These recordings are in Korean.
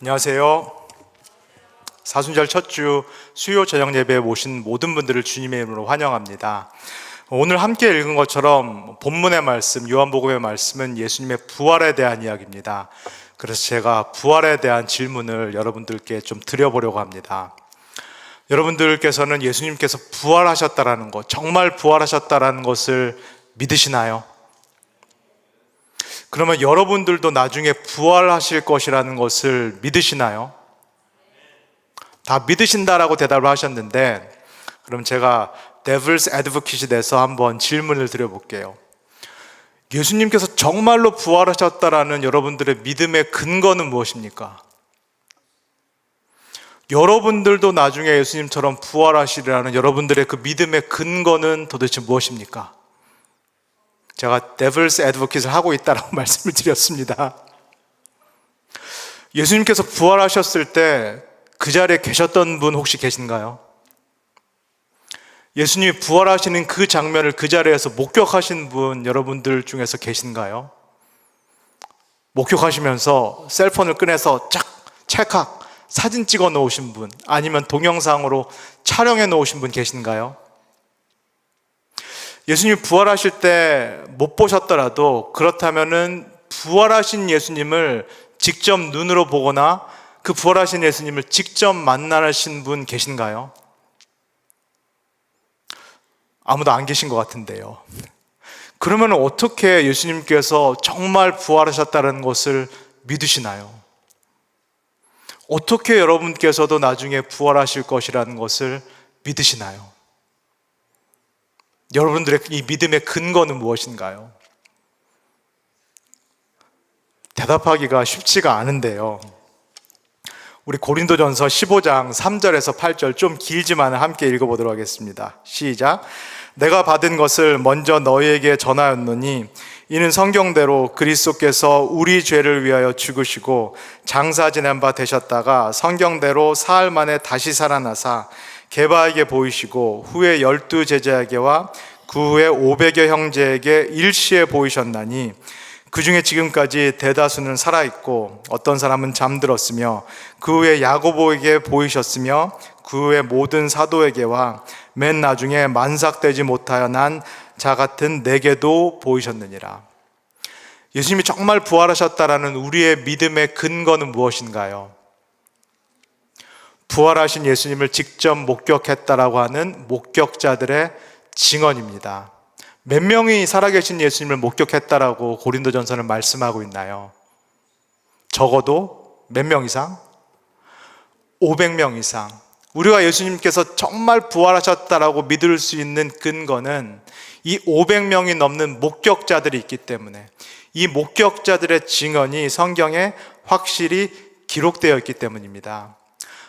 안녕하세요. 사순절 첫 주 수요 저녁 예배에 모신 모든 분들을 주님의 이름으로 환영합니다. 오늘 함께 읽은 것처럼 본문의 말씀, 요한복음의 말씀은 예수님의 부활에 대한 이야기입니다. 그래서 제가 부활에 대한 질문을 여러분들께 좀 드려보려고 합니다. 여러분들께서는 예수님께서 부활하셨다라는 것, 정말 부활하셨다라는 것을 믿으시나요? 그러면 여러분들도 나중에 부활하실 것이라는 것을 믿으시나요? 다 믿으신다라고 대답을 하셨는데, 그럼 제가 Devil's Advocate이 돼서 한번 질문을 드려볼게요. 예수님께서 정말로 부활하셨다라는 여러분들의 믿음의 근거는 무엇입니까? 여러분들도 나중에 예수님처럼 부활하시리라는 여러분들의 그 믿음의 근거는 도대체 무엇입니까? 제가 Devil's Advocate를 하고 있다라고 말씀을 드렸습니다. 예수님께서 부활하셨을 때 그 자리에 계셨던 분 혹시 계신가요? 예수님이 부활하시는 그 장면을 그 자리에서 목격하신 분 여러분들 중에서 계신가요? 목격하시면서 셀폰을 꺼내서 찰칵 사진 찍어 놓으신 분, 아니면 동영상으로 촬영해 놓으신 분 계신가요? 예수님이 부활하실 때 못 보셨더라도 그렇다면은 부활하신 예수님을 직접 눈으로 보거나 그 부활하신 예수님을 직접 만나신 분 계신가요? 아무도 안 계신 것 같은데요. 그러면 어떻게 예수님께서 정말 부활하셨다는 것을 믿으시나요? 어떻게 여러분께서도 나중에 부활하실 것이라는 것을 믿으시나요? 여러분들의 이 믿음의 근거는 무엇인가요? 대답하기가 쉽지가 않은데요. 우리 고린도전서 15장 3절에서 8절, 좀 길지만 함께 읽어보도록 하겠습니다. 시작. 내가 받은 것을 먼저 너희에게 전하였노니 이는 성경대로 그리스도께서 우리 죄를 위하여 죽으시고 장사 지낸 바 되셨다가 성경대로 사흘 만에 다시 살아나사 게바에게 보이시고 후에 12 제자에게와 그 후에 500여 형제에게 일시에 보이셨나니 그 중에 지금까지 대다수는 살아있고 어떤 사람은 잠들었으며 그 후에 야고보에게 보이셨으며 그 후에 모든 사도에게와 맨 나중에 만삭되지 못하여 난 자 같은 내게도 보이셨느니라. 예수님이 정말 부활하셨다라는 우리의 믿음의 근거는 무엇인가요? 부활하신 예수님을 직접 목격했다라고 하는 목격자들의 증언입니다. 몇 명이 살아계신 예수님을 목격했다라고 고린도전서는 말씀하고 있나요? 적어도 몇 명 이상? 500명 이상. 우리가 예수님께서 정말 부활하셨다라고 믿을 수 있는 근거는 이 500명이 넘는 목격자들이 있기 때문에, 이 목격자들의 증언이 성경에 확실히 기록되어 있기 때문입니다.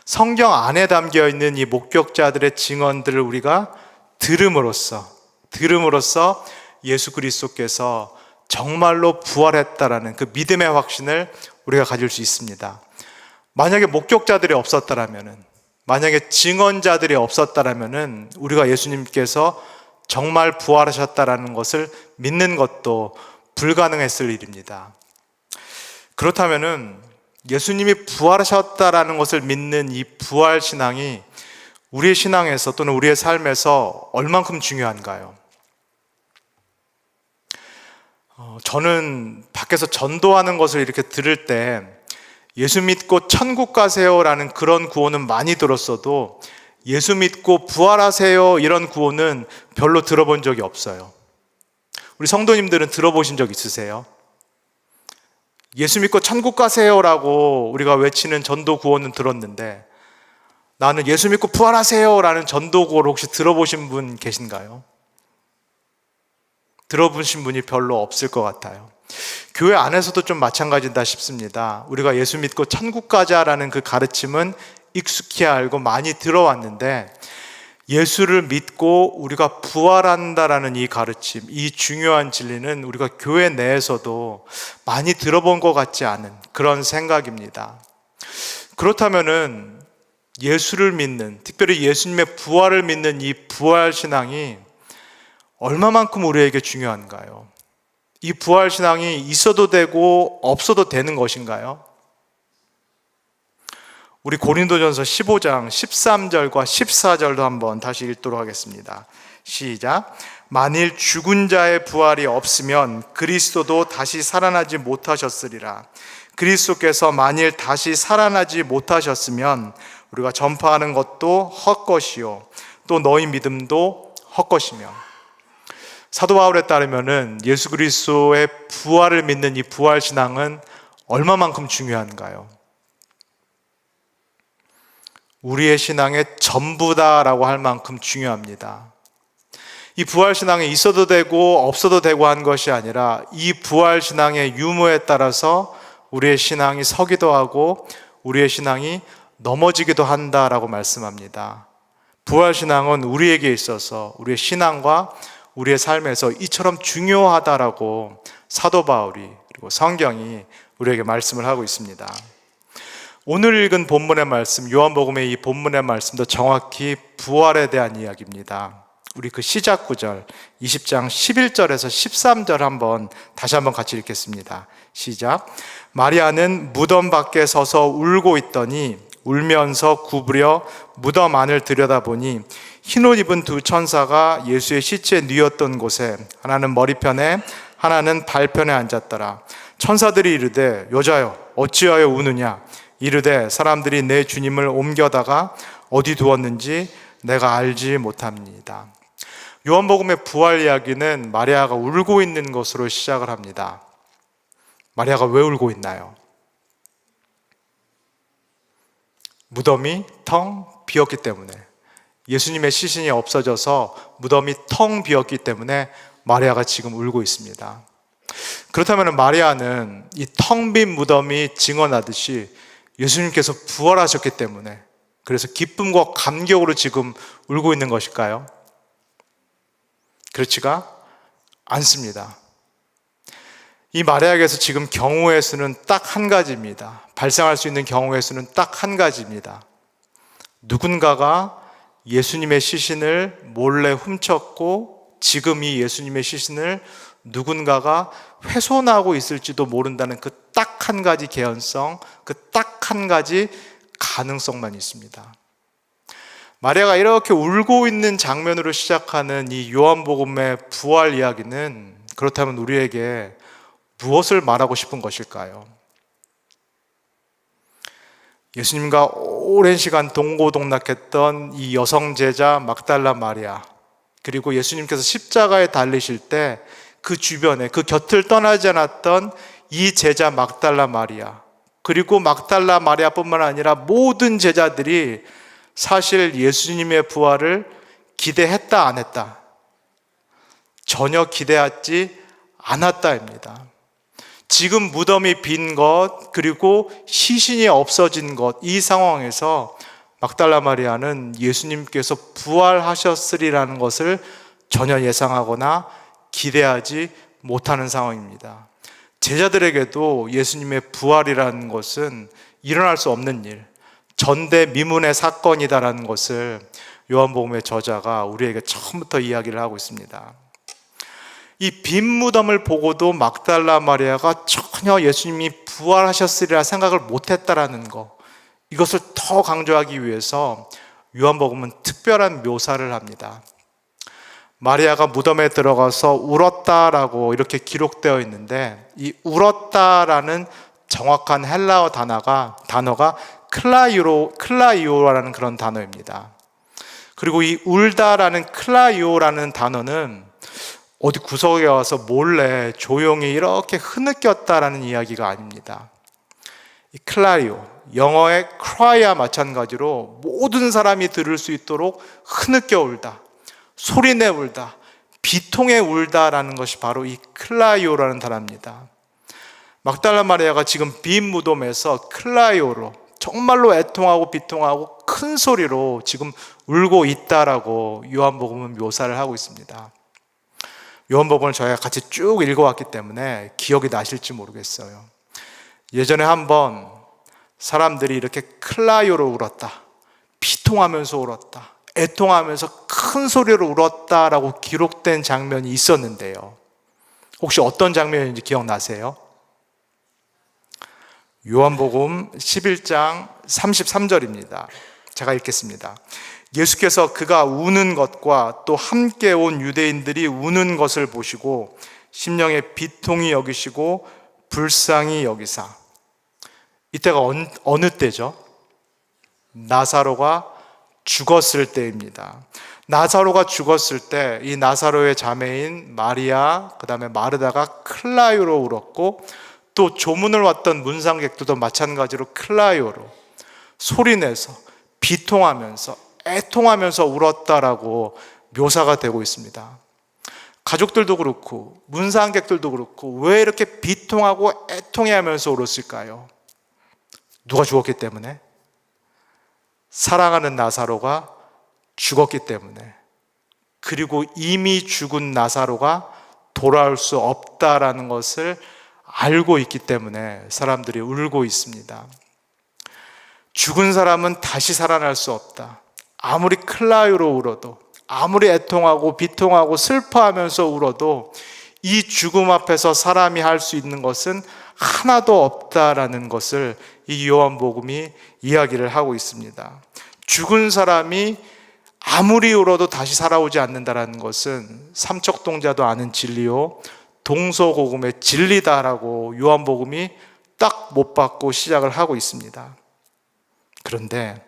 성경 안에 담겨 있는 이 목격자들의 증언들을 우리가 들음으로써 예수 그리스도께서 정말로 부활했다라는 그 믿음의 확신을 우리가 가질 수 있습니다. 만약에 목격자들이 없었다라면은, 만약에 증언자들이 없었다라면은 우리가 예수님께서 정말 부활하셨다라는 것을 믿는 것도 불가능했을 일입니다. 그렇다면은 예수님이 부활하셨다라는 것을 믿는 이 부활 신앙이 우리의 신앙에서 또는 우리의 삶에서 얼만큼 중요한가요? 저는 밖에서 전도하는 것을 이렇게 들을 때 예수 믿고 천국 가세요라는 그런 구호는 많이 들었어도 예수 믿고 부활하세요 이런 구호는 별로 들어본 적이 없어요. 우리 성도님들은 들어보신 적 있으세요? 예수 믿고 천국 가세요라고 우리가 외치는 전도 구호는 들었는데, 나는 예수 믿고 부활하세요라는 전도 구호를 혹시 들어보신 분 계신가요? 들어보신 분이 별로 없을 것 같아요. 교회 안에서도 좀 마찬가지다 싶습니다. 우리가 예수 믿고 천국 가자라는 그 가르침은 익숙히 알고 많이 들어왔는데, 예수를 믿고 우리가 부활한다라는 이 가르침, 이 중요한 진리는 우리가 교회 내에서도 많이 들어본 것 같지 않은 그런 생각입니다. 그렇다면은 예수를 믿는, 특별히 예수님의 부활을 믿는 이 부활 신앙이 얼마만큼 우리에게 중요한가요? 이 부활 신앙이 있어도 되고 없어도 되는 것인가요? 우리 고린도전서 15장 13절과 14절도 한번 다시 읽도록 하겠습니다. 시작. 만일 죽은 자의 부활이 없으면 그리스도도 다시 살아나지 못하셨으리라. 그리스도께서 만일 다시 살아나지 못하셨으면 우리가 전파하는 것도 헛것이요 또 너희 믿음도 헛것이며. 사도 바울에 따르면은 예수 그리스도의 부활을 믿는 이 부활 신앙은 얼마만큼 중요한가요? 우리의 신앙의 전부다라고 할 만큼 중요합니다. 이 부활 신앙이 있어도 되고 없어도 되고 한 것이 아니라 이 부활 신앙의 유무에 따라서 우리의 신앙이 서기도 하고 우리의 신앙이 넘어지기도 한다라고 말씀합니다. 부활 신앙은 우리에게 있어서 우리의 신앙과 우리의 삶에서 이처럼 중요하다라고 사도 바울이 그리고 성경이 우리에게 말씀을 하고 있습니다. 오늘 읽은 본문의 말씀, 요한복음의 이 본문의 말씀도 정확히 부활에 대한 이야기입니다. 우리 그 시작 구절 20장 11절에서 13절 다시 한번 같이 읽겠습니다. 시작. 마리아는 무덤 밖에 서서 울고 있더니 울면서 구부려 무덤 안을 들여다보니 흰옷 입은 두 천사가 예수의 시체 뉘었던 곳에 하나는 머리편에 하나는 발편에 앉았더라. 천사들이 이르되 여자여 어찌하여 우느냐? 이르되 사람들이 내 주님을 옮겨다가 어디 두었는지 내가 알지 못합니다. 요한복음의 부활 이야기는 마리아가 울고 있는 것으로 시작을 합니다. 마리아가 왜 울고 있나요? 무덤이 텅 비었기 때문에, 예수님의 시신이 없어져서 무덤이 텅 비었기 때문에 마리아가 지금 울고 있습니다. 그렇다면 마리아는 이 텅 빈 무덤이 증언하듯이 예수님께서 부활하셨기 때문에 그래서 기쁨과 감격으로 지금 울고 있는 것일까요? 그렇지가 않습니다. 이 마리아에게서 지금 경우의 수는 딱 한 가지입니다. 발생할 수 있는 경우의 수는 딱 한 가지입니다. 누군가가 예수님의 시신을 몰래 훔쳤고 지금 이 예수님의 시신을 누군가가 훼손하고 있을지도 모른다는 그 딱 한 가지 개연성, 그 딱 한 가지 가능성만 있습니다. 마리아가 이렇게 울고 있는 장면으로 시작하는 이 요한복음의 부활 이야기는 그렇다면 우리에게 무엇을 말하고 싶은 것일까요? 예수님과 오랜 시간 동고동락했던 이 여성 제자 막달라 마리아, 그리고 예수님께서 십자가에 달리실 때 그 주변에 그 곁을 떠나지 않았던 이 제자 막달라 마리아, 그리고 막달라 마리아뿐만 아니라 모든 제자들이 사실 예수님의 부활을 기대했다 안 했다? 전혀 기대하지 않았다입니다. 지금 무덤이 빈 것, 그리고 시신이 없어진 것, 이 상황에서 막달라 마리아는 예수님께서 부활하셨으리라는 것을 전혀 예상하거나 기대하지 못하는 상황입니다. 제자들에게도 예수님의 부활이라는 것은 일어날 수 없는 일, 전대미문의 사건이다라는 것을 요한복음의 저자가 우리에게 처음부터 이야기를 하고 있습니다. 이 빈 무덤을 보고도 막달라 마리아가 전혀 예수님이 부활하셨으리라 생각을 못했다라는 것, 이것을 더 강조하기 위해서 요한복음은 특별한 묘사를 합니다. 마리아가 무덤에 들어가서 울었다라고 이렇게 기록되어 있는데, 이 울었다라는 정확한 헬라어 단어가 클라이오라는 그런 단어입니다. 그리고 이 울다라는 클라이오라는 단어는 어디 구석에 와서 몰래 조용히 이렇게 흐느꼈다라는 이야기가 아닙니다. 이 클라이오, 영어의 cry와 마찬가지로 모든 사람이 들을 수 있도록 흐느껴 울다, 소리내 울다, 비통해 울다라는 것이 바로 이 클라이오라는 단어입니다. 막달라 마리아가 지금 빈 무덤에서 클라이오로 정말로 애통하고 비통하고 큰 소리로 지금 울고 있다라고 요한복음은 묘사를 하고 있습니다. 요한복음을 저희가 같이 쭉 읽어왔기 때문에 기억이 나실지 모르겠어요. 예전에 한번 사람들이 이렇게 클라이오로 울었다, 비통하면서 울었다, 애통하면서 큰 소리로 울었다라고 기록된 장면이 있었는데요. 혹시 어떤 장면인지 기억나세요? 요한복음 11장 33절입니다. 제가 읽겠습니다. 예수께서 그가 우는 것과 또 함께 온 유대인들이 우는 것을 보시고 심령에 비통히 여기시고 불쌍히 여기사. 이때가 어느 때죠? 나사로가 죽었을 때입니다. 나사로가 죽었을 때 이 나사로의 자매인 마리아, 그 다음에 마르다가 클라요로 울었고, 또 조문을 왔던 문상객들도 마찬가지로 클라요로 소리내서 비통하면서 애통하면서 울었다라고 묘사가 되고 있습니다. 가족들도 그렇고 문상객들도 그렇고 왜 이렇게 비통하고 애통해하면서 울었을까요? 누가 죽었기 때문에? 사랑하는 나사로가 죽었기 때문에, 그리고 이미 죽은 나사로가 돌아올 수 없다라는 것을 알고 있기 때문에 사람들이 울고 있습니다. 죽은 사람은 다시 살아날 수 없다. 아무리 클라요로 울어도, 아무리 애통하고 비통하고 슬퍼하면서 울어도 이 죽음 앞에서 사람이 할 수 있는 것은 하나도 없다라는 것을 이 요한복음이 이야기를 하고 있습니다. 죽은 사람이 아무리 울어도 다시 살아오지 않는다라는 것은 삼척동자도 아는 진리요 동서고금의 진리다라고 요한복음이 딱 못 받고 시작을 하고 있습니다. 그런데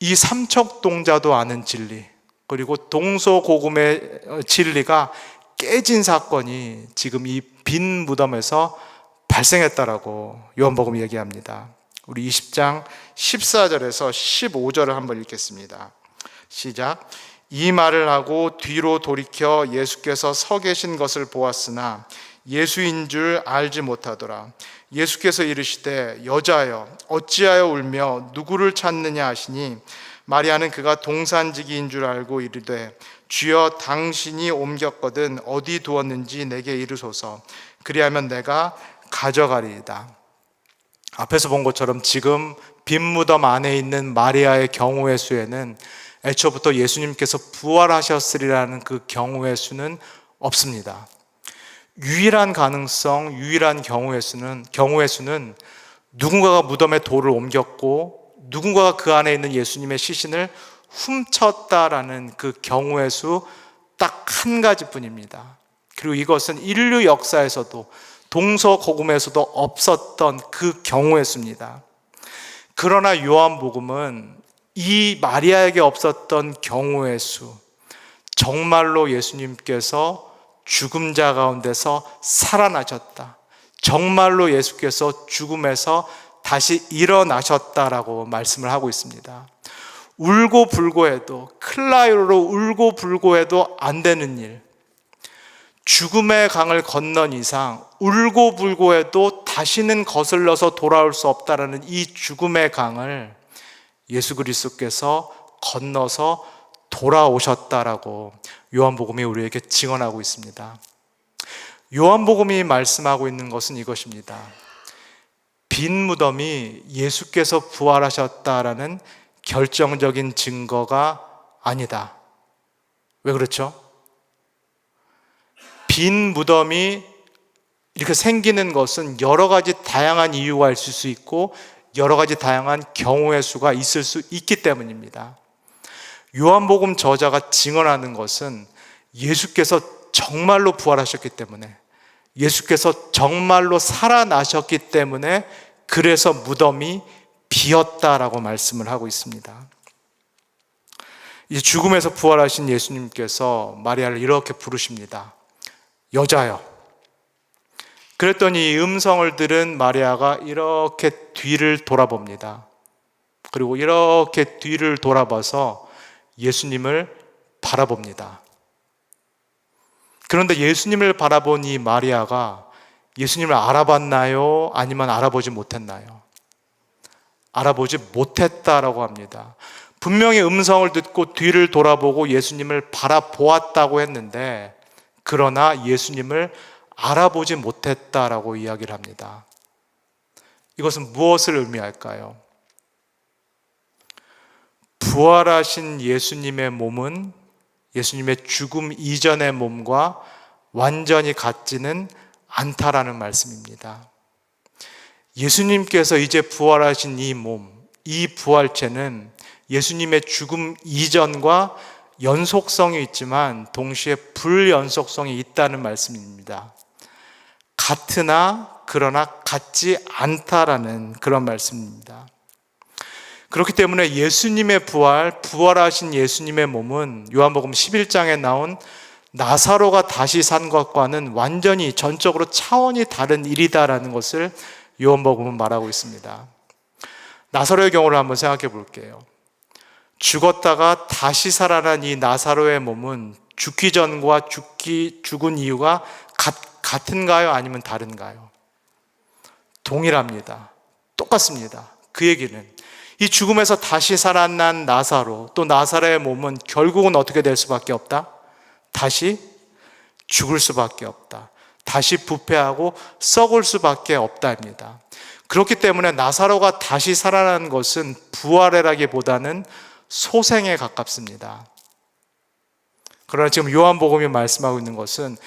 이 삼척동자도 아는 진리, 그리고 동서고금의 진리가 깨진 사건이 지금 이 빈 무덤에서 발생했다라고 요한복음이 얘기합니다. 우리 20장 14절에서 15절을 한번 읽겠습니다. 시작. 이 말을 하고 뒤로 돌이켜 예수께서 서 계신 것을 보았으나 예수인 줄 알지 못하더라. 예수께서 이르시되 여자여 어찌하여 울며 누구를 찾느냐 하시니 마리아는 그가 동산지기인 줄 알고 이르되 주여 당신이 옮겼거든 어디 두었는지 내게 이르소서. 그리하면 내가 가져가리이다. 앞에서 본 것처럼 지금 빈 무덤 안에 있는 마리아의 경우의 수에는 애초부터 예수님께서 부활하셨으리라는 그 경우의 수는 없습니다. 유일한 가능성, 유일한 경우의 수는 누군가가 무덤에 돌을 옮겼고 누군가가 그 안에 있는 예수님의 시신을 훔쳤다라는 그 경우의 수 딱 한 가지뿐입니다. 그리고 이것은 인류 역사에서도 동서고금에서도 없었던 그 경우의 수입니다. 그러나 요한복음은 이 마리아에게 없었던 경우의 수, 정말로 예수님께서 죽음자 가운데서 살아나셨다, 정말로 예수께서 죽음에서 다시 일어나셨다라고 말씀을 하고 있습니다. 울고 불고 해도, 클라요로 울고 불고 해도 안 되는 일, 죽음의 강을 건넌 이상 울고 불고 해도 다시는 거슬러서 돌아올 수 없다라는 이 죽음의 강을 예수 그리스도께서 건너서 돌아오셨다라고 요한복음이 우리에게 증언하고 있습니다. 요한복음이 말씀하고 있는 것은 이것입니다. 빈 무덤이 예수께서 부활하셨다라는 결정적인 증거가 아니다. 왜 그렇죠? 빈 무덤이 이렇게 생기는 것은 여러 가지 다양한 이유가 있을 수 있고 여러 가지 다양한 경우의 수가 있을 수 있기 때문입니다. 요한복음 저자가 증언하는 것은 예수께서 정말로 부활하셨기 때문에, 예수께서 정말로 살아나셨기 때문에 그래서 무덤이 비었다라고 말씀을 하고 있습니다. 이 죽음에서 부활하신 예수님께서 마리아를 이렇게 부르십니다. 여자여. 그랬더니 이 음성을 들은 마리아가 이렇게 뒤를 돌아봅니다. 그리고 이렇게 뒤를 돌아봐서 예수님을 바라봅니다. 그런데 예수님을 바라본 이 마리아가 예수님을 알아봤나요? 아니면 알아보지 못했나요? 알아보지 못했다라고 합니다. 분명히 음성을 듣고 뒤를 돌아보고 예수님을 바라보았다고 했는데, 그러나 예수님을 알아보지 못했다라고 이야기를 합니다. 이것은 무엇을 의미할까요? 부활하신 예수님의 몸은 예수님의 죽음 이전의 몸과 완전히 같지는 않다라는 말씀입니다. 예수님께서 이제 부활하신 이 몸, 이 부활체는 예수님의 죽음 이전과 연속성이 있지만 동시에 불연속성이 있다는 말씀입니다. 같으나 그러나 같지 않다라는 그런 말씀입니다. 그렇기 때문에 예수님의 부활하신 예수님의 몸은 요한복음 11장에 나온 나사로가 다시 산 것과는 완전히 전적으로 차원이 다른 일이다라는 것을 요한복음은 말하고 있습니다. 나사로의 경우를 한번 생각해 볼게요. 죽었다가 다시 살아난 이 나사로의 몸은 죽기 전과 죽은 이유가 같은가요? 아니면 다른가요? 동일합니다. 똑같습니다. 그 얘기는 이 죽음에서 다시 살아난 나사로, 또 나사로의 몸은 결국은 어떻게 될 수밖에 없다? 다시 죽을 수밖에 없다. 다시 부패하고 썩을 수밖에 없다입니다. 그렇기 때문에 나사로가 다시 살아난 것은 부활이라기보다는 소생에 가깝습니다. 그러나 지금 요한복음이 말씀하고 있는 것은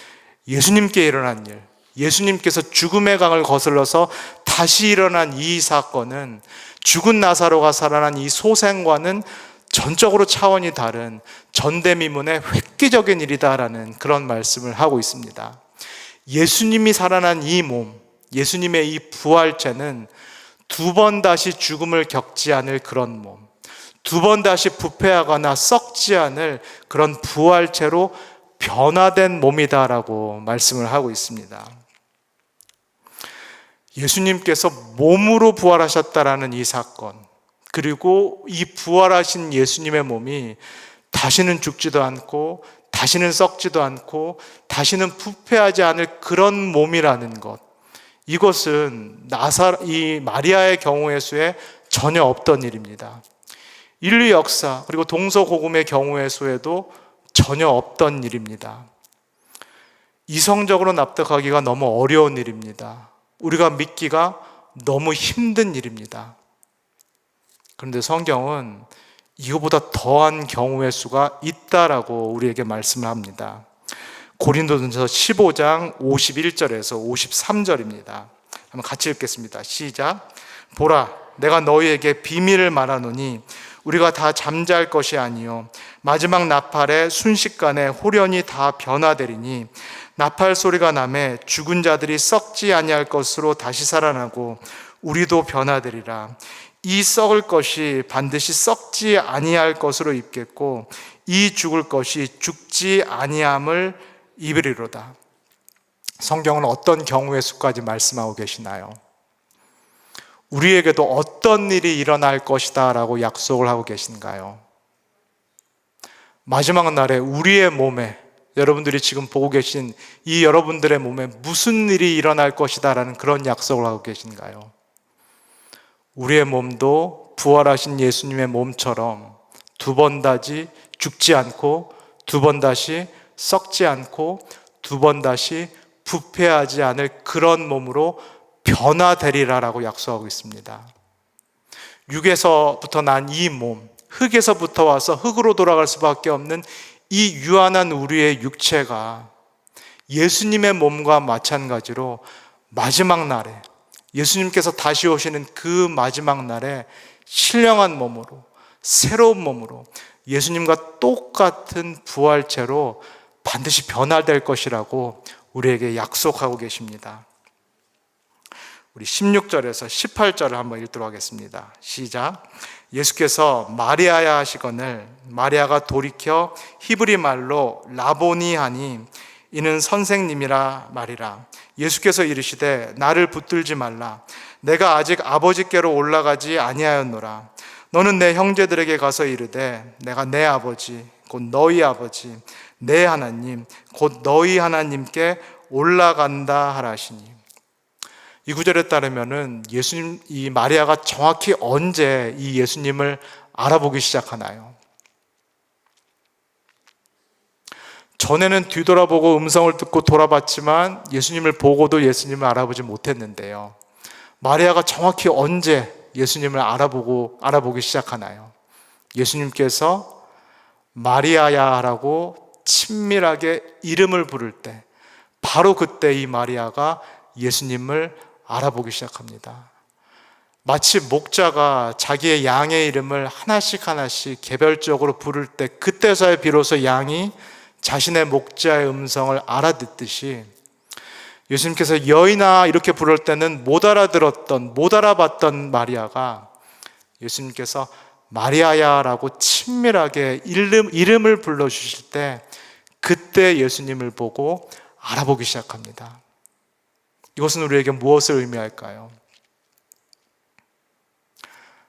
예수님께 일어난 일, 예수님께서 죽음의 강을 거슬러서 다시 일어난 이 사건은 죽은 나사로가 살아난 이 소생과는 전적으로 차원이 다른 전대미문의 획기적인 일이다라는 그런 말씀을 하고 있습니다. 예수님이 살아난 이 몸, 예수님의 이 부활체는 두 번 다시 죽음을 겪지 않을 그런 몸, 두 번 다시 부패하거나 썩지 않을 그런 부활체로 변화된 몸이다라고 말씀을 하고 있습니다. 예수님께서 몸으로 부활하셨다라는 이 사건, 그리고 이 부활하신 예수님의 몸이 다시는 죽지도 않고 다시는 썩지도 않고 다시는 부패하지 않을 그런 몸이라는 것, 이것은 이 마리아의 경우의 수에 전혀 없던 일입니다. 인류 역사 그리고 동서고금의 경우의 수에도 전혀 없던 일입니다. 이성적으로 납득하기가 너무 어려운 일입니다. 우리가 믿기가 너무 힘든 일입니다. 그런데 성경은 이거보다 더한 경우의 수가 있다라고 우리에게 말씀을 합니다. 고린도전서 15장 51절에서 53절입니다. 한번 같이 읽겠습니다. 시작. 보라, 내가 너희에게 비밀을 말하노니 우리가 다 잠잘 것이 아니요 마지막 나팔에 순식간에 홀연히 다 변화되리니 나팔 소리가 나매 죽은 자들이 썩지 아니할 것으로 다시 살아나고 우리도 변화되리라. 이 썩을 것이 반드시 썩지 아니할 것으로 입겠고 이 죽을 것이 죽지 아니함을 입으리로다. 성경은 어떤 경우의 수까지 말씀하고 계시나요? 우리에게도 어떤 일이 일어날 것이다 라고 약속을 하고 계신가요? 마지막 날에 우리의 몸에, 여러분들이 지금 보고 계신 이 여러분들의 몸에 무슨 일이 일어날 것이다 라는 그런 약속을 하고 계신가요? 우리의 몸도 부활하신 예수님의 몸처럼 두 번 다시 죽지 않고 두 번 다시 썩지 않고 두 번 다시 부패하지 않을 그런 몸으로 변화되리라라고 약속하고 있습니다. 육에서부터 난 이 몸, 흙에서부터 와서 흙으로 돌아갈 수밖에 없는 이 유한한 우리의 육체가 예수님의 몸과 마찬가지로 마지막 날에, 예수님께서 다시 오시는 그 마지막 날에 신령한 몸으로, 새로운 몸으로 예수님과 똑같은 부활체로 반드시 변화될 것이라고 우리에게 약속하고 계십니다. 우리 16절에서 18절을 한번 읽도록 하겠습니다. 시작. 예수께서 마리아야 하시거늘 마리아가 돌이켜 히브리 말로 라보니 하니 이는 선생님이라 말이라. 예수께서 이르시되 나를 붙들지 말라. 내가 아직 아버지께로 올라가지 아니하였노라. 너는 내 형제들에게 가서 이르되 내가 내 아버지 곧 너희 아버지 내 하나님 곧 너희 하나님께 올라간다 하라시니. 이 구절에 따르면은 예수님, 이 마리아가 정확히 언제 이 예수님을 알아보기 시작하나요? 전에는 뒤돌아보고 음성을 듣고 돌아봤지만 예수님을 보고도 예수님을 알아보지 못했는데요. 마리아가 정확히 언제 예수님을 알아보기 시작하나요? 예수님께서 마리아야라고 친밀하게 이름을 부를 때, 바로 그때 이 마리아가 예수님을 알아보기 시작합니다. 마치 목자가 자기의 양의 이름을 하나씩 하나씩 개별적으로 부를 때 그때서야 비로소 양이 자신의 목자의 음성을 알아듣듯이 예수님께서 여인아 이렇게 부를 때는 못 알아봤던 마리아가 예수님께서 마리아야 라고 친밀하게 이름을 불러주실 때 그때 예수님을 보고 알아보기 시작합니다. 이것은 우리에게 무엇을 의미할까요?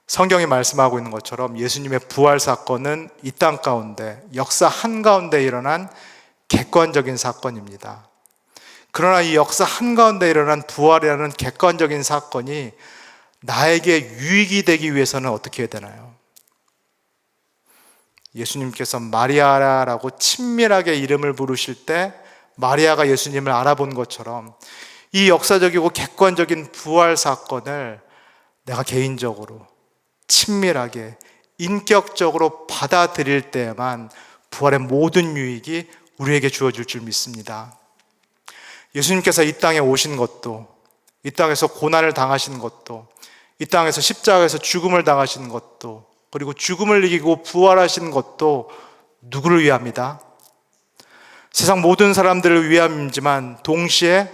성경이 말씀하고 있는 것처럼 예수님의 부활 사건은 이 땅 가운데 역사 한가운데 일어난 객관적인 사건입니다. 그러나 이 역사 한가운데 일어난 부활이라는 객관적인 사건이 나에게 유익이 되기 위해서는 어떻게 해야 되나요? 예수님께서 마리아라고 친밀하게 이름을 부르실 때 마리아가 예수님을 알아본 것처럼 이 역사적이고 객관적인 부활 사건을 내가 개인적으로 친밀하게 인격적으로 받아들일 때에만 부활의 모든 유익이 우리에게 주어질 줄 믿습니다. 예수님께서 이 땅에 오신 것도, 이 땅에서 고난을 당하신 것도, 이 땅에서 십자가에서 죽음을 당하신 것도, 그리고 죽음을 이기고 부활하신 것도 누구를 위함이다? 세상 모든 사람들을 위함이지만 동시에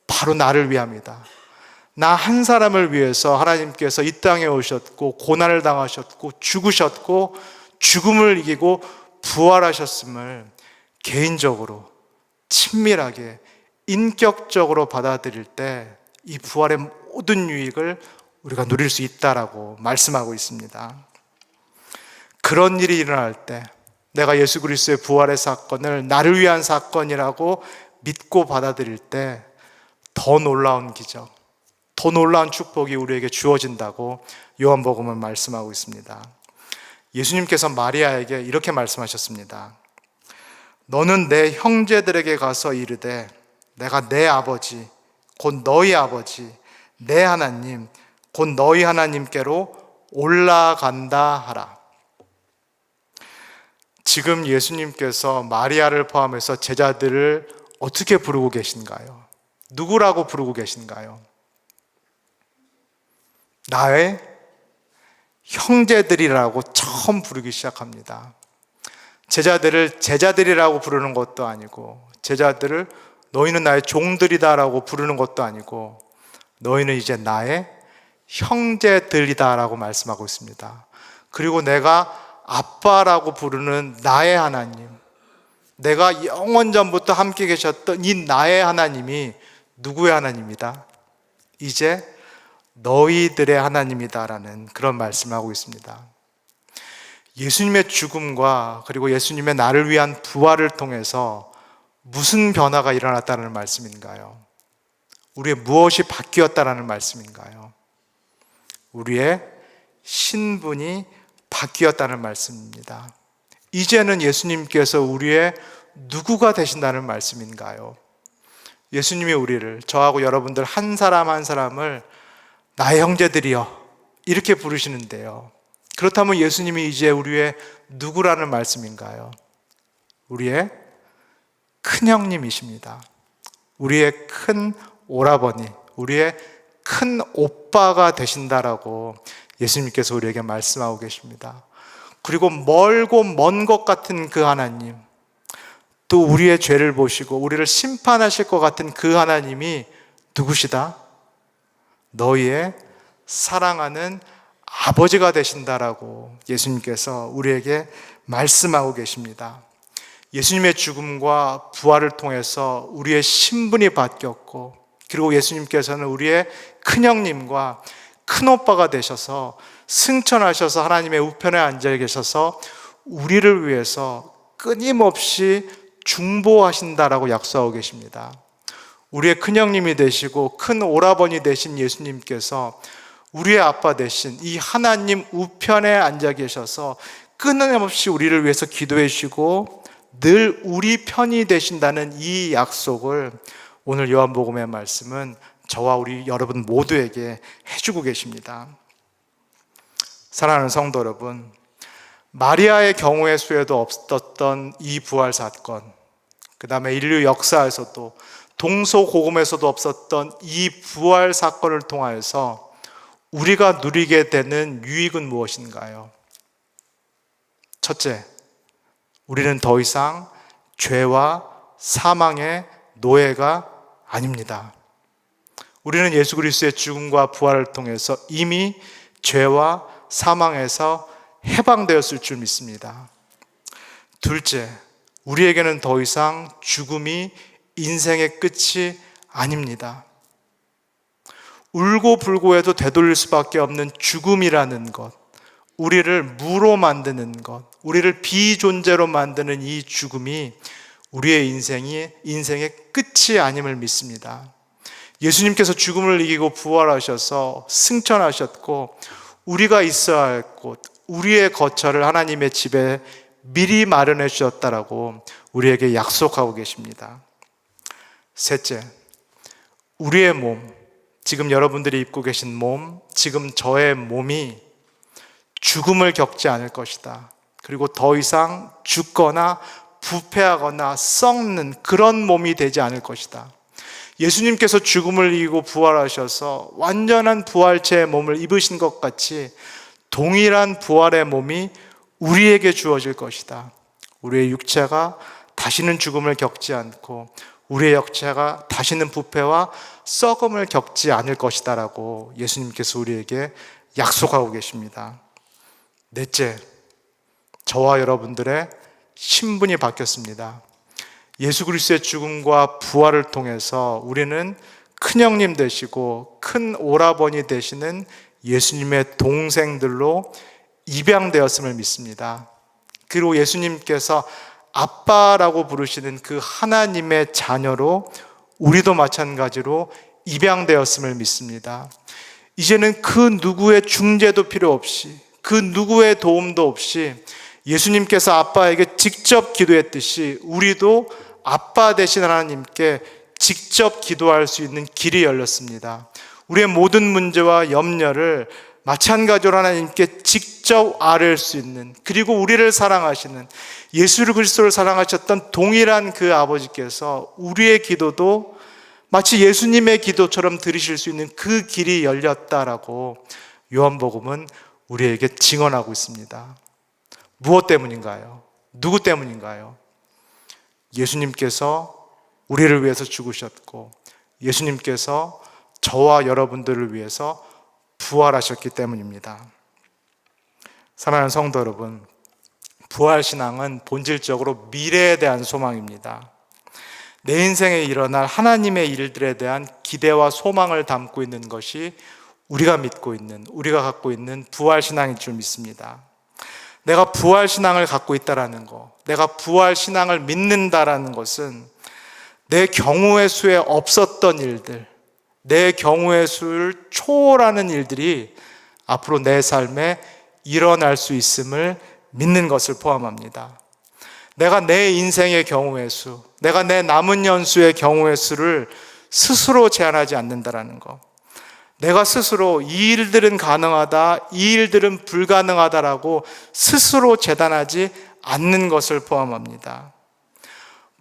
바로 나를 위함이다. 나 한 사람을 위해서 하나님께서 이 땅에 오셨고 고난을 당하셨고 죽으셨고 죽음을 이기고 부활하셨음을 개인적으로 친밀하게 인격적으로 받아들일 때 이 부활의 모든 유익을 우리가 누릴 수 있다라고 말씀하고 있습니다. 그런 일이 일어날 때 내가 예수 그리스도의 부활의 사건을 나를 위한 사건이라고 믿고 받아들일 때 더 놀라운 기적, 더 놀라운 축복이 우리에게 주어진다고 요한복음은 말씀하고 있습니다. 예수님께서 마리아에게 이렇게 말씀하셨습니다. 너는 내 형제들에게 가서 이르되 내가 내 아버지 곧 너희 아버지 내 하나님 곧 너희 하나님께로 올라간다 하라. 지금 예수님께서 마리아를 포함해서 제자들을 어떻게 부르고 계신가요? 누구라고 부르고 계신가요? 나의 형제들이라고 처음 부르기 시작합니다. 제자들을 제자들이라고 부르는 것도 아니고, 제자들을 너희는 나의 종들이다라고 부르는 것도 아니고, 너희는 이제 나의 형제들이다라고 말씀하고 있습니다. 그리고 내가 아빠라고 부르는 나의 하나님, 내가 영원전부터 함께 계셨던 이 나의 하나님이 누구의 하나님이다? 이제 너희들의 하나님이다라는 그런 말씀을 하고 있습니다. 예수님의 죽음과 그리고 예수님의 나를 위한 부활을 통해서 무슨 변화가 일어났다는 말씀인가요? 우리의 무엇이 바뀌었다는 말씀인가요? 우리의 신분이 바뀌었다는 말씀입니다. 이제는 예수님께서 우리의 누구가 되신다는 말씀인가요? 예수님이 우리를, 저하고 여러분들 한 사람 한 사람을 나의 형제들이여 이렇게 부르시는데요. 그렇다면 예수님이 이제 우리의 누구라는 말씀인가요? 우리의 큰 형님이십니다. 우리의 큰 오라버니, 우리의 큰 오빠가 되신다라고 예수님께서 우리에게 말씀하고 계십니다. 그리고 멀고 먼 것 같은 그 하나님, 또 우리의 죄를 보시고 우리를 심판하실 것 같은 그 하나님이 누구시다? 너희의 사랑하는 아버지가 되신다라고 예수님께서 우리에게 말씀하고 계십니다. 예수님의 죽음과 부활을 통해서 우리의 신분이 바뀌었고, 그리고 예수님께서는 우리의 큰형님과 큰오빠가 되셔서 승천하셔서 하나님의 우편에 앉아 계셔서 우리를 위해서 끊임없이 중보하신다라고 약속하고 계십니다. 우리의 큰형님이 되시고 큰 오라버니 되신 예수님께서 우리의 아빠 되신 이 하나님 우편에 앉아 계셔서 끊임없이 우리를 위해서 기도해 주시고 늘 우리 편이 되신다는 이 약속을 오늘 요한복음의 말씀은 저와 우리 여러분 모두에게 해주고 계십니다. 사랑하는 성도 여러분, 마리아의 경우의 수에도 없었던 이 부활 사건, 그 다음에 인류 역사에서도 동서고금에서도 없었던 이 부활 사건을 통하여서 우리가 누리게 되는 유익은 무엇인가요? 첫째, 우리는 더 이상 죄와 사망의 노예가 아닙니다. 우리는 예수 그리스도의 죽음과 부활을 통해서 이미 죄와 사망에서 해방되었을 줄 믿습니다. 둘째, 우리에게는 더 이상 죽음이 인생의 끝이 아닙니다. 울고 불고 해도 되돌릴 수밖에 없는 죽음이라는 것, 우리를 무로 만드는 것, 우리를 비존재로 만드는 이 죽음이 우리의 인생의 끝이 아님을 믿습니다. 예수님께서 죽음을 이기고 부활하셔서 승천하셨고 우리가 있어야 할 곳, 우리의 거처를 하나님의 집에 미리 마련해 주셨다라고 우리에게 약속하고 계십니다. 셋째, 우리의 몸, 지금 여러분들이 입고 계신 몸, 지금 저의 몸이 죽음을 겪지 않을 것이다. 그리고 더 이상 죽거나 부패하거나 썩는 그런 몸이 되지 않을 것이다. 예수님께서 죽음을 이기고 부활하셔서 완전한 부활체의 몸을 입으신 것 같이 동일한 부활의 몸이 우리에게 주어질 것이다. 우리의 육체가 다시는 죽음을 겪지 않고 우리의 육체가 다시는 부패와 썩음을 겪지 않을 것이다 라고 예수님께서 우리에게 약속하고 계십니다. 넷째, 저와 여러분들의 신분이 바뀌었습니다. 예수 그리스도의 죽음과 부활을 통해서 우리는 큰형님 되시고 큰 오라버니 되시는 예수님의 동생들로 입양되었음을 믿습니다. 그리고 예수님께서 아빠라고 부르시는 그 하나님의 자녀로 우리도 마찬가지로 입양되었음을 믿습니다. 이제는 그 누구의 중재도 필요 없이, 그 누구의 도움도 없이 예수님께서 아빠에게 직접 기도했듯이 우리도 아빠 되신 하나님께 직접 기도할 수 있는 길이 열렸습니다. 우리의 모든 문제와 염려를 마찬가지로 하나님께 직접 아뢰을 수 있는, 그리고 우리를 사랑하시는 예수 그리스도를 사랑하셨던 동일한 그 아버지께서 우리의 기도도 마치 예수님의 기도처럼 들으실 수 있는 그 길이 열렸다라고 요한복음은 우리에게 증언하고 있습니다. 무엇 때문인가요? 누구 때문인가요? 예수님께서 우리를 위해서 죽으셨고 예수님께서 저와 여러분들을 위해서 부활하셨기 때문입니다. 사랑하는 성도 여러분, 부활신앙은 본질적으로 미래에 대한 소망입니다. 내 인생에 일어날 하나님의 일들에 대한 기대와 소망을 담고 있는 것이 우리가 믿고 있는, 우리가 갖고 있는 부활신앙일 줄 믿습니다. 내가 부활신앙을 갖고 있다라는 것, 내가 부활신앙을 믿는다라는 것은 내 경우의 수에 없었던 일들, 내 경우의 수를 초월하는 일들이 앞으로 내 삶에 일어날 수 있음을 믿는 것을 포함합니다. 내가 내 인생의 경우의 수, 내가 내 남은 연수의 경우의 수를 스스로 제한하지 않는다라는 것, 내가 스스로 이 일들은 가능하다, 이 일들은 불가능하다라고 스스로 재단하지 않는 것을 포함합니다.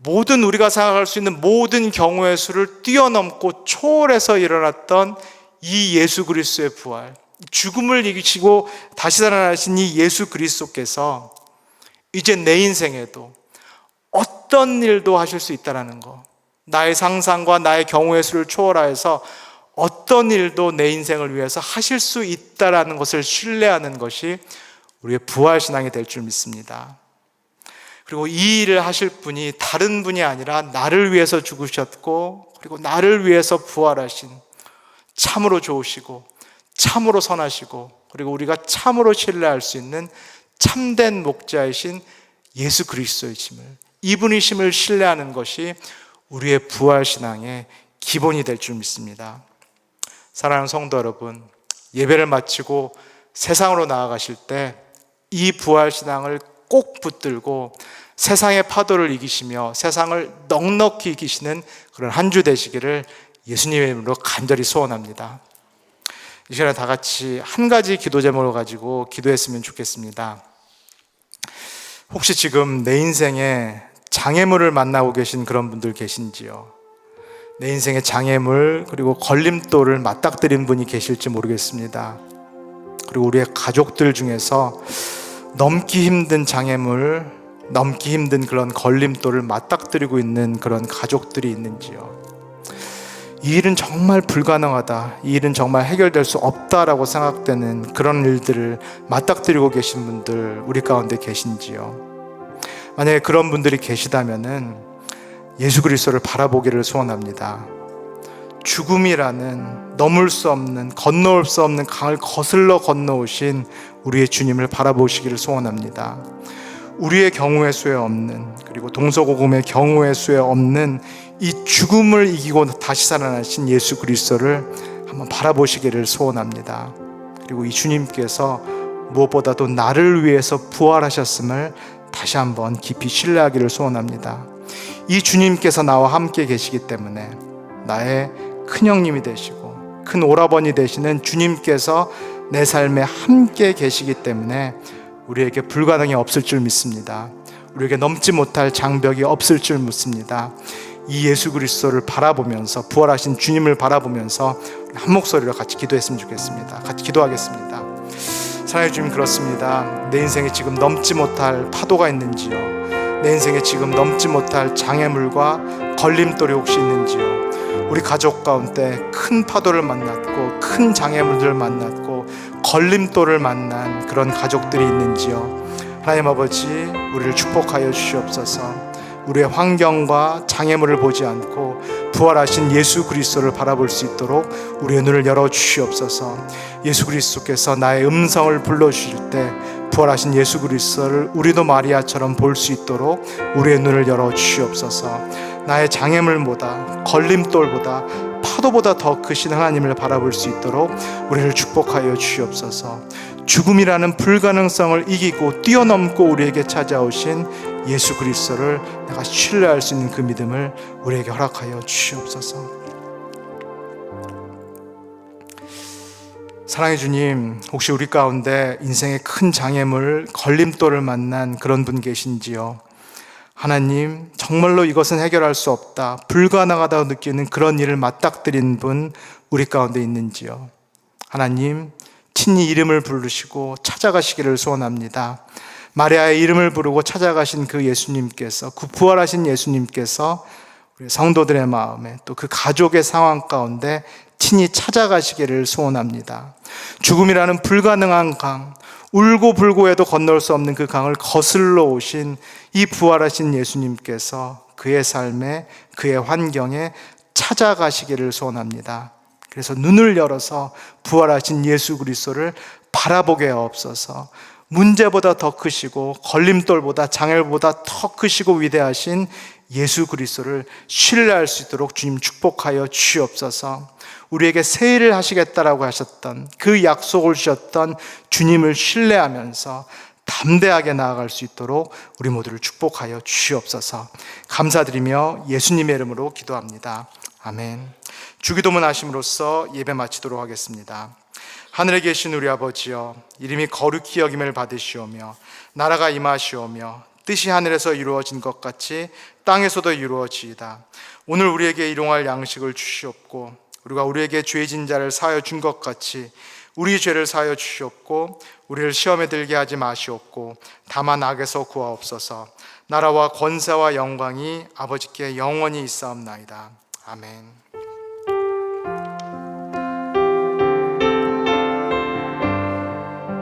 모든 우리가 생각할 수 있는 모든 경우의 수를 뛰어넘고 초월해서 일어났던 이 예수 그리스도의 부활, 죽음을 이기시고 다시 살아나신 이 예수 그리스도께서 이제 내 인생에도 어떤 일도 하실 수 있다는 것, 나의 상상과 나의 경우의 수를 초월하여서 어떤 일도 내 인생을 위해서 하실 수 있다는 것을 신뢰하는 것이 우리의 부활신앙이 될 줄 믿습니다. 그리고 이 일을 하실 분이 다른 분이 아니라 나를 위해서 죽으셨고 그리고 나를 위해서 부활하신 참으로 좋으시고 참으로 선하시고 그리고 우리가 참으로 신뢰할 수 있는 참된 목자이신 예수 그리스도이심을, 이분이심을 신뢰하는 것이 우리의 부활신앙의 기본이 될 줄 믿습니다. 사랑하는 성도 여러분, 예배를 마치고 세상으로 나아가실 때 이 부활신앙을 꼭 붙들고 세상의 파도를 이기시며 세상을 넉넉히 이기시는 그런 한 주 되시기를 예수님의 이름으로 간절히 소원합니다. 이 시간에 다 같이 한 가지 기도 제목을 가지고 기도했으면 좋겠습니다. 혹시 지금 내 인생에 장애물을 만나고 계신 그런 분들 계신지요? 내 인생의 장애물 그리고 걸림돌을 맞닥뜨린 분이 계실지 모르겠습니다. 그리고 우리의 가족들 중에서 넘기 힘든 장애물, 넘기 힘든 그런 걸림돌을 맞닥뜨리고 있는 그런 가족들이 있는지요. 이 일은 정말 불가능하다, 이 일은 정말 해결될 수 없다라고 생각되는 그런 일들을 맞닥뜨리고 계신 분들 우리 가운데 계신지요. 만약에 그런 분들이 계시다면은 예수 그리스도를 바라보기를 소원합니다. 죽음이라는 넘을 수 없는, 건너올 수 없는 강을 거슬러 건너오신 우리의 주님을 바라보시기를 소원합니다. 우리의 경우의 수에 없는, 그리고 동서고금의 경우의 수에 없는 이 죽음을 이기고 다시 살아나신 예수 그리스도를 한번 바라보시기를 소원합니다. 그리고 이 주님께서 무엇보다도 나를 위해서 부활하셨음을 다시 한번 깊이 신뢰하기를 소원합니다. 이 주님께서 나와 함께 계시기 때문에 나의 큰형님이 되시고 큰 오라버니 되시는 주님께서 내 삶에 함께 계시기 때문에 우리에게 불가능이 없을 줄 믿습니다. 우리에게 넘지 못할 장벽이 없을 줄 믿습니다. 이 예수 그리스도를 바라보면서, 부활하신 주님을 바라보면서 한 목소리로 같이 기도했으면 좋겠습니다. 같이 기도하겠습니다. 사랑의 주님, 그렇습니다. 내 인생에 지금 넘지 못할 파도가 있는지요? 내 인생에 지금 넘지 못할 장애물과 걸림돌이 혹시 있는지요? 우리 가족 가운데 큰 파도를 만났고 큰 장애물들을 만났고 걸림돌을 만난 그런 가족들이 있는지요? 하나님 아버지, 우리를 축복하여 주시옵소서. 우리의 환경과 장애물을 보지 않고 부활하신 예수 그리스도를 바라볼 수 있도록 우리의 눈을 열어주시옵소서. 예수 그리스도께서 나의 음성을 불러주실 때 부활하신 예수 그리스도를 우리도 마리아처럼 볼 수 있도록 우리의 눈을 열어주시옵소서. 나의 장애물보다, 걸림돌보다, 파도보다 더 크신 하나님을 바라볼 수 있도록 우리를 축복하여 주시옵소서. 죽음이라는 불가능성을 이기고 뛰어넘고 우리에게 찾아오신 예수 그리스도를 내가 신뢰할 수 있는 그 믿음을 우리에게 허락하여 주시옵소서. 사랑의 주님, 혹시 우리 가운데 인생의 큰 장애물, 걸림돌을 만난 그런 분 계신지요? 하나님, 정말로 이것은 해결할 수 없다, 불가능하다고 느끼는 그런 일을 맞닥뜨린 분 우리 가운데 있는지요? 하나님, 친히 이름을 부르시고 찾아가시기를 소원합니다. 마리아의 이름을 부르고 찾아가신 그 예수님께서, 그 부활하신 예수님께서 우리 성도들의 마음에, 또 그 가족의 상황 가운데 친히 찾아가시기를 소원합니다. 죽음이라는 불가능한 강, 울고 불고 해도 건널 수 없는 그 강을 거슬러 오신 이 부활하신 예수님께서 그의 삶에, 그의 환경에 찾아가시기를 소원합니다. 그래서 눈을 열어서 부활하신 예수 그리스도를 바라보게 하옵소서. 문제보다 더 크시고 걸림돌보다, 장애보다 더 크시고 위대하신 예수 그리스도를 신뢰할 수 있도록 주님 축복하여 주시옵소서. 우리에게 새 일을 하시겠다라고 하셨던 그 약속을 주셨던 주님을 신뢰하면서 담대하게 나아갈 수 있도록 우리 모두를 축복하여 주시옵소서. 감사드리며 예수님의 이름으로 기도합니다. 아멘. 주기도문 하심으로써 예배 마치도록 하겠습니다. 하늘에 계신 우리 아버지여, 이름이 거룩히 여김을 받으시오며 나라가 임하시오며 뜻이 하늘에서 이루어진 것 같이 땅에서도 이루어지이다. 오늘 우리에게 일용할 양식을 주시옵고 우리가 우리에게 죄진 자를 사하여 준 것 같이 우리 죄를 사하여 주시옵고 우리를 시험에 들게 하지 마시옵고 다만 악에서 구하옵소서. 나라와 권세와 영광이 아버지께 영원히 있사옵나이다. 아멘.